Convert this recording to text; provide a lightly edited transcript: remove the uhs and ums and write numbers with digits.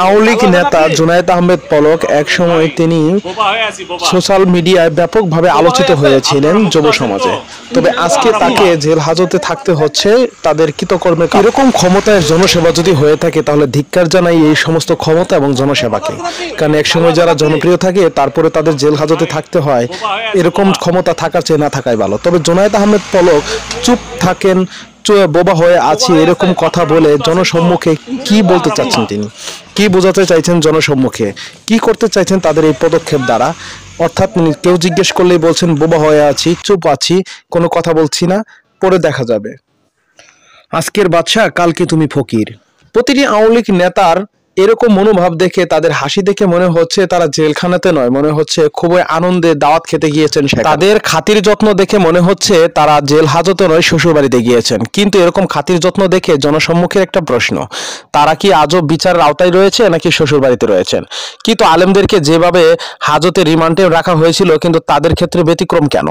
আওয়ামী লীগ নেতা জুনায়েদ আহমেদ পলক একসময় তিনি সোশ্যাল মিডিয়ায় ব্যাপকভাবে আলোচিত হয়েছিলেন যুব সমাজে। তবে আজকে তাকে জেল হাজতে থাকতে হচ্ছে তাদের কৃতকর্মে। এরকম ক্ষমতায় জনসেবা যদি হয়ে থাকে তাহলে ধিক্কার জানাই এই সমস্ত ক্ষমতা এবং জনসেবাকে। কারণ একসময় যারা জনপ্রিয় থাকে তারপরে তাদের জেল হাজতে থাকতে হয়, এরকম ক্ষমতা থাকার চেয়ে না থাকাই ভালো। তবে জুনায়েদ আহমেদ পলক চুপ থাকেন, বোবা হয়ে আছি এরকম কথা বলে জনসম্মুখে কি বলতে চাচ্ছেন, তিনি কি বোঝাতে চাইছেন জনসম্মুখে, কি করতে চাইছেন তাদের এই পদক্ষেপ দ্বারা? অর্থাৎ কেউ জিজ্ঞেস করলেই বলছেন বোবা হয়ে আছি, চুপ আছি, কোনো কথা বলছি না, পরে দেখা যাবে। আজকের বাদশা, কালকে তুমি ফকির। প্রতিটি আওয়ামী লীগ নেতার এরকম মনোভাব দেখে, তাদের হাসি দেখে মনে হচ্ছে তারা জেলখানাতে নয়, মনে হচ্ছে খুবই আনন্দে দাওয়াত খেতে গিয়েছেন। তাদের খাতির যত্ন দেখে মনে হচ্ছে তারা জেল হাজতে নয়, শ্বশুর বাড়িতে গিয়েছেন। কিন্তু এরকম খাতির যত্ন দেখে জনসম্মুখের একটা প্রশ্ন, তারা কি আজও বিচারের আওতায় রয়েছে নাকি শ্বশুর বাড়িতে রয়েছেন? কিন্তু আলেমদেরকে যেভাবে হাজতে রিমান্ডে রাখা হয়েছিল, কিন্তু তাদের ক্ষেত্রে ব্যতিক্রম কেন?